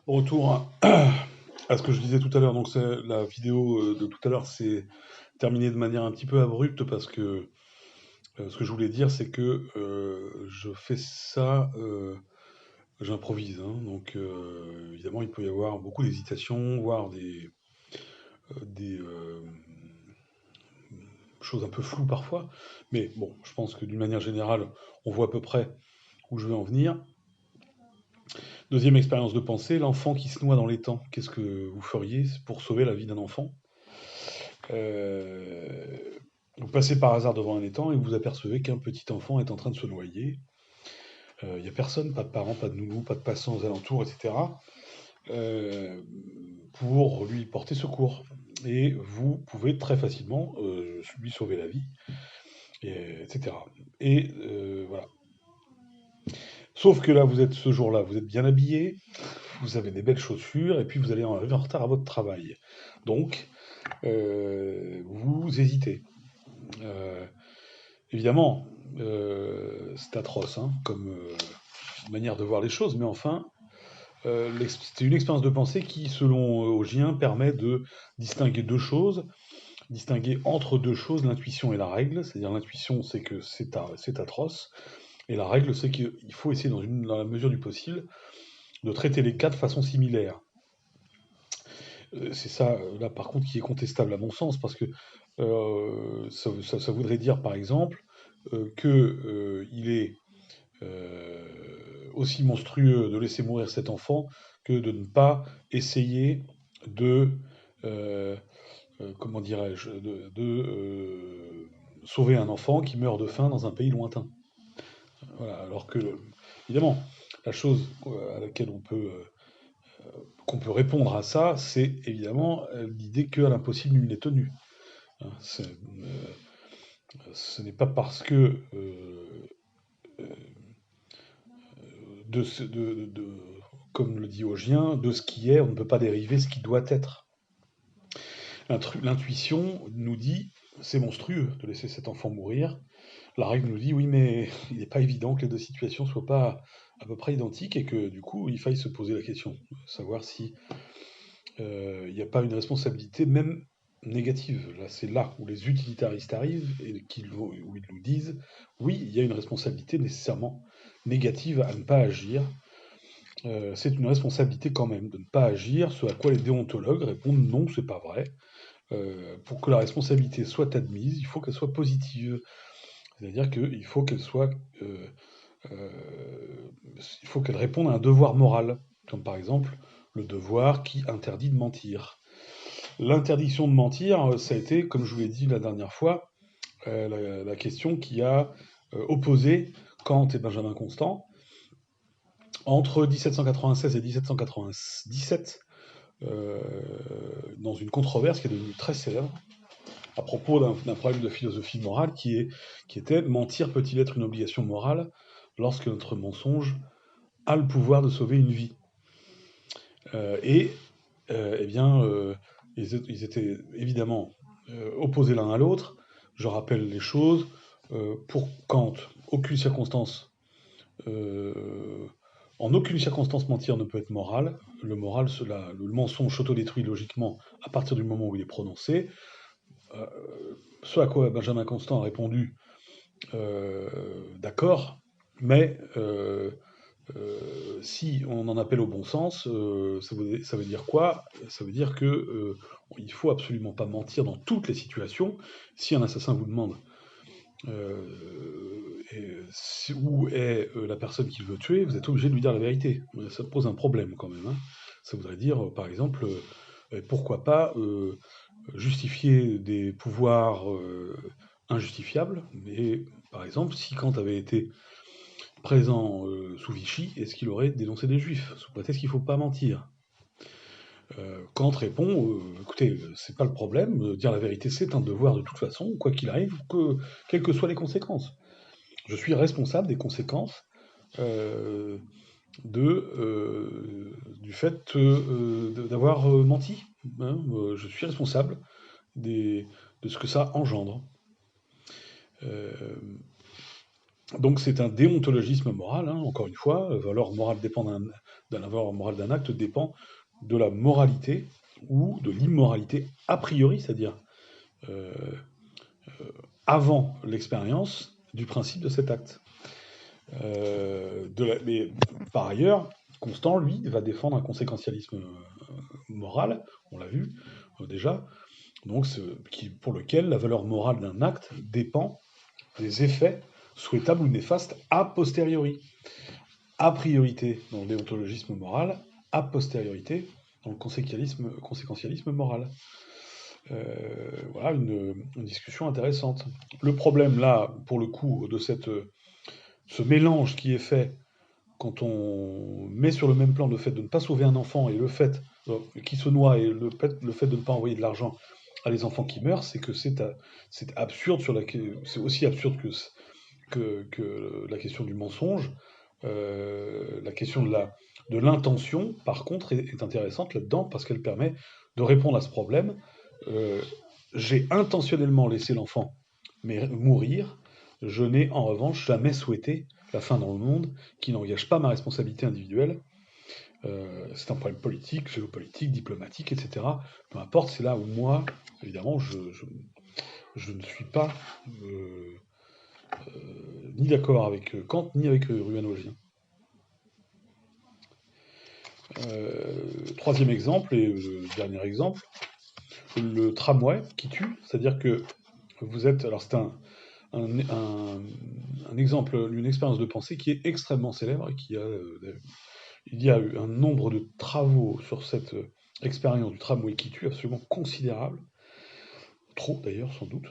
Retour à ce que je disais tout à l'heure. Donc, la vidéo de tout à l'heure s'est terminée de manière un petit peu abrupte parce que ce que je voulais dire, c'est que je fais ça, j'improvise, hein. Donc, évidemment, il peut y avoir beaucoup d'hésitation, voire des choses un peu floues parfois. Mais bon, je pense que d'une manière générale, on voit à peu près où je veux en venir. Deuxième expérience de pensée, l'enfant qui se noie dans l'étang. Qu'est-ce que vous feriez pour sauver la vie d'un enfant? Euh, Vous passez par hasard devant un étang et vous apercevez qu'un petit enfant est en train de se noyer. Il n'y a personne, pas de parents, pas de nounou, pas de passants aux alentours, etc., euh, pour lui porter secours. Et vous pouvez très facilement lui sauver la vie, etc. Et voilà. Sauf que là, vous êtes ce jour-là, vous êtes bien habillé, vous avez des belles chaussures, et puis vous allez arriver en retard à votre travail. Donc, vous hésitez. Euh, Évidemment, c'est atroce, hein, comme manière de voir les choses, mais enfin, c'est une expérience de pensée qui, selon Augien, permet de distinguer deux choses, distinguer entre deux choses l'intuition et la règle. C'est-à-dire l'intuition, c'est que c'est atroce, et la règle, c'est qu'il faut essayer, dans la mesure du possible, de traiter les cas de façon similaire. C'est ça, là, par contre, qui est contestable à mon sens, parce que ça voudrait dire, par exemple, qu'il est aussi monstrueux de laisser mourir cet enfant que de ne pas essayer de, euh, comment dirais-je, de sauver un enfant qui meurt de faim dans un pays lointain. Voilà, alors que, évidemment, la chose à laquelle qu'on peut répondre à ça, c'est évidemment l'idée qu'à l'impossible nul n'est tenu. Hein, ce n'est pas parce que comme le dit Augien, de ce qui est, on ne peut pas dériver ce qui doit être. L'intuition nous dit, c'est monstrueux de laisser cet enfant mourir. La règle nous dit, oui, mais il n'est pas évident que les deux situations soient pas à peu près identiques et que du coup, il faille se poser la question, savoir si il n'y a pas une responsabilité même négative. Là, c'est là où les utilitaristes arrivent et où ils nous disent, oui, il y a une responsabilité nécessairement négative à ne pas agir. C'est une responsabilité quand même de ne pas agir, ce à quoi les déontologues répondent non, c'est pas vrai. Pour que la responsabilité soit admise, il faut qu'elle soit positive. C'est-à-dire qu'il faut qu'elle soit, euh, euh, il faut qu'elle réponde à un devoir moral, comme par exemple le devoir qui interdit de mentir. L'interdiction de mentir, ça a été, comme je vous l'ai dit la dernière fois, la question qui a opposé Kant et Benjamin Constant entre 1796 et 1797, euh, dans une controverse qui est devenue très célèbre à propos d'un problème de philosophie morale qui était mentir peut-il être une obligation morale lorsque notre mensonge a le pouvoir de sauver une vie. Et eh bien, ils étaient évidemment opposés l'un à l'autre. Je rappelle les choses. Pour Kant, aucune circonstance, euh, en aucune circonstance mentir ne peut être moral. Le mensonge s'autodétruit logiquement à partir du moment où il est prononcé. Euh, Ce à quoi Benjamin Constant a répondu d'accord, mais si on en appelle au bon sens, ça veut dire quoi? Ça veut dire que il faut absolument pas mentir dans toutes les situations. Si un assassin vous demande où est la personne qu'il veut tuer, vous êtes obligé de lui dire la vérité. Ça pose un problème quand même, hein. Ça voudrait dire, par exemple, pourquoi pas justifier des pouvoirs injustifiables. Mais par exemple, si Kant avait été présent sous Vichy, est-ce qu'il aurait dénoncé des juifs, sous prétexte qu'il ne faut pas mentir? Kant répond, écoutez, c'est pas le problème, dire la vérité c'est un devoir de toute façon, quoi qu'il arrive, quelles que soient les conséquences. Je suis responsable des conséquences euh, du fait d'avoir menti, hein. Je suis responsable des, de ce que ça engendre. Euh, Donc c'est un déontologisme moral, hein, encore une fois, valeur morale dépend la valeur morale d'un acte dépend de la moralité ou de l'immoralité a priori, c'est-à-dire euh, avant l'expérience du principe de cet acte. Mais par ailleurs, Constant, lui, va défendre un conséquentialisme moral, on l'a vu déjà, donc pour lequel la valeur morale d'un acte dépend des effets souhaitables ou néfastes a posteriori. A priorité dans le déontologisme moral, a posteriorité dans le conséquentialisme moral. Voilà une discussion intéressante. Le problème là, pour le coup, de ce mélange qui est fait quand on met sur le même plan le fait de ne pas sauver un enfant et le fait qui se noie et le fait de ne pas envoyer de l'argent à les enfants qui meurent, c'est que c'est absurde c'est aussi absurde que la question du mensonge. La question de l'intention, par contre, est intéressante là-dedans parce qu'elle permet de répondre à ce problème. Euh, j'ai intentionnellement laissé l'enfant mourir. Je n'ai en revanche jamais souhaité la fin dans le monde qui n'engage pas ma responsabilité individuelle. C'est un problème politique, géopolitique, diplomatique, etc. Peu importe, c'est là où moi, évidemment, je ne suis pas ni d'accord avec Kant, ni avec Ruanogien. Troisième exemple, et dernier exemple, le tramway qui tue, c'est-à-dire que vous êtes... Alors c'est un exemple, une expérience de pensée qui est extrêmement célèbre, et il y a eu un nombre de travaux sur cette expérience du tramway qui tue absolument considérable, trop d'ailleurs sans doute.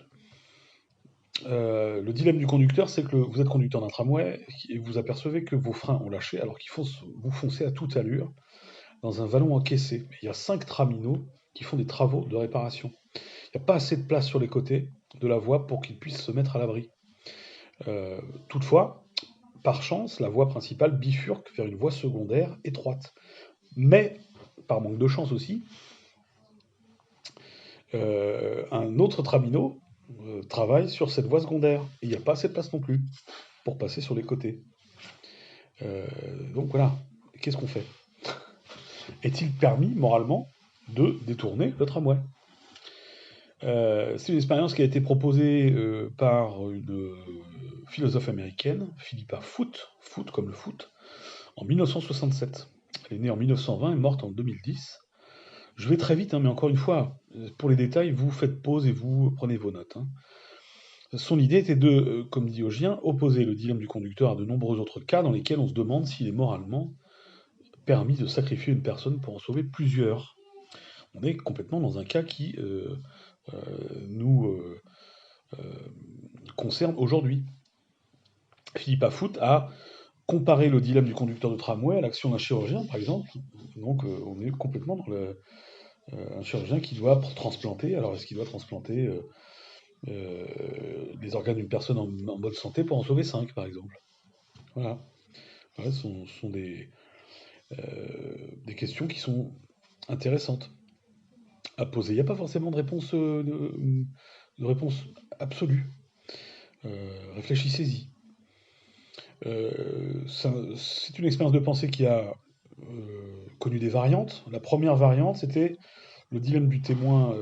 Le dilemme du conducteur, c'est que vous êtes conducteur d'un tramway et vous apercevez que vos freins ont lâché alors qu'il faut vous foncer à toute allure dans un vallon encaissé. Il y a 5 traminots qui font des travaux de réparation. Il n'y a pas assez de place sur les côtés de la voie pour qu'ils puissent se mettre à l'abri. Toutefois, par chance, la voie principale bifurque vers une voie secondaire étroite. Mais, par manque de chance aussi, un autre traminot travaille sur cette voie secondaire. Et il n'y a pas assez de place non plus pour passer sur les côtés. Donc voilà, qu'est-ce qu'on fait? Est-il permis, moralement, de détourner le tramway? C'est une expérience qui a été proposée par une philosophe américaine, Philippa Foot, Foot comme le foot, en 1967. Elle est née en 1920 et morte en 2010. Je vais très vite, hein, mais encore une fois, pour les détails, vous faites pause et vous prenez vos notes. Hein. Son idée était de, comme dit Ogien, opposer le dilemme du conducteur à de nombreux autres cas dans lesquels on se demande s'il est moralement permis de sacrifier une personne pour en sauver plusieurs. On est complètement dans un cas qui nous concerne aujourd'hui. Philippa Foot a comparé le dilemme du conducteur de tramway à l'action d'un chirurgien, par exemple. Donc on est complètement dans un chirurgien qui doit transplanter. Alors est-ce qu'il doit transplanter les organes d'une personne en bonne santé pour en sauver 5, par exemple? Voilà. Voilà, ce sont des questions qui sont intéressantes à poser. Il n'y a pas forcément de réponse absolue. Réfléchissez-y. C'est une expérience de pensée qui a connu des variantes. La première variante, c'était le dilemme du témoin.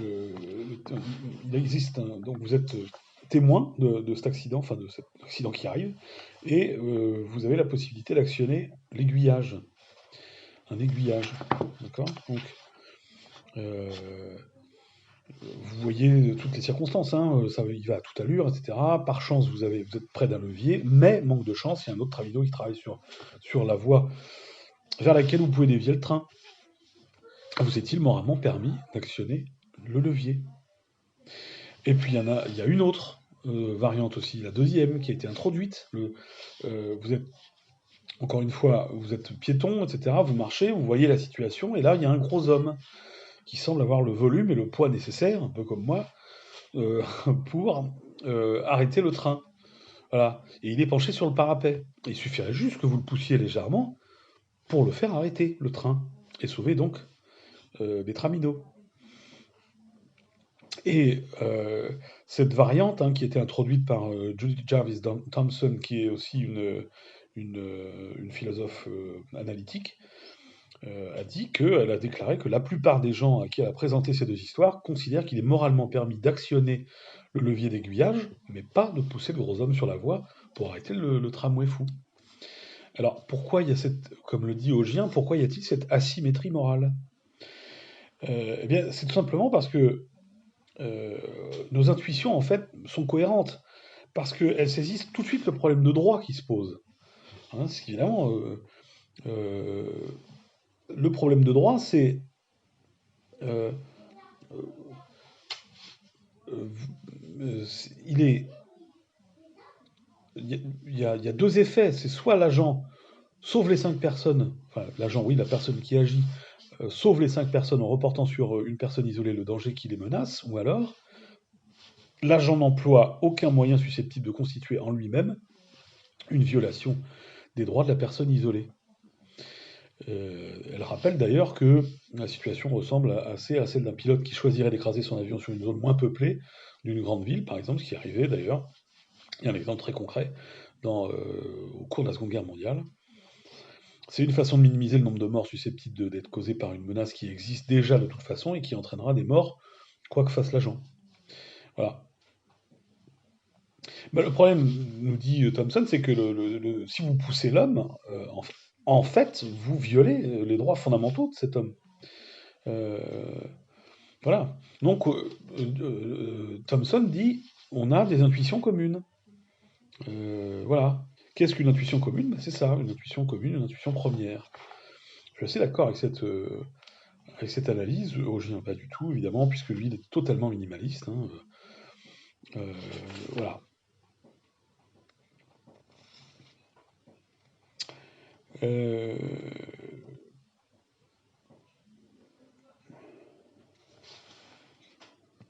Il existe donc vous êtes témoin de cet accident, enfin de cet accident qui arrive, et vous avez la possibilité d'actionner l'aiguillage, un aiguillage, d'accord. Donc euh, vous voyez toutes les circonstances, hein, ça, il va à toute allure, etc. Par chance, vous êtes près d'un levier, mais manque de chance, il y a un autre travido qui travaille sur la voie vers laquelle vous pouvez dévier le train. Vous est-il moralement permis d'actionner le levier? Et puis il y a une autre variante aussi, la deuxième, qui a été introduite. Vous êtes, encore une fois, vous êtes piéton, etc. Vous marchez, vous voyez la situation, et là, il y a un gros homme qui semble avoir le volume et le poids nécessaire, un peu comme moi, pour arrêter le train. Voilà. Et il est penché sur le parapet. Il suffirait juste que vous le poussiez légèrement pour le faire arrêter, le train, et sauver donc des traminots. Et cette variante, hein, qui était introduite par Judith Jarvis Thompson, qui est aussi une philosophe analytique, a dit qu'elle a déclaré que la plupart des gens à qui elle a présenté ces deux histoires considèrent qu'il est moralement permis d'actionner le levier d'aiguillage, mais pas de pousser le gros homme sur la voie pour arrêter le tramway fou. Alors pourquoi il y a cette, comme le dit Augien, pourquoi y a-t-il cette asymétrie morale? Eh bien, c'est tout simplement parce que euh, nos intuitions, en fait, sont cohérentes, parce qu'elles saisissent tout de suite le problème de droit qui se pose. Hein, parce qu'évidemment, euh, le problème de droit, c'est euh, euh, il est, il y a deux effets. C'est soit l'agent sauve les cinq personnes, enfin l'agent, oui, la personne qui agit, sauve les cinq personnes en reportant sur une personne isolée le danger qui les menace, ou alors l'agent n'emploie aucun moyen susceptible de constituer en lui-même une violation des droits de la personne isolée. Elle rappelle d'ailleurs que la situation ressemble assez à celle d'un pilote qui choisirait d'écraser son avion sur une zone moins peuplée d'une grande ville, par exemple, ce qui arrivait d'ailleurs. Il y a un exemple très concret au cours de la Seconde Guerre mondiale. C'est une façon de minimiser le nombre de morts susceptibles d'être causées par une menace qui existe déjà de toute façon et qui entraînera des morts, quoi que fasse l'agent. Voilà. Bah, le problème, nous dit Thompson, c'est que si vous poussez l'homme, en fait, vous violez les droits fondamentaux de cet homme. Euh, voilà. Donc, Thompson dit, on a des intuitions communes. Voilà. Qu'est-ce qu'une intuition commune? Bah, c'est ça, une intuition commune, une intuition première. Je suis assez d'accord avec cette analyse. Origine pas du tout, évidemment, puisque lui, il est totalement minimaliste. Hein. Euh, voilà. Euh,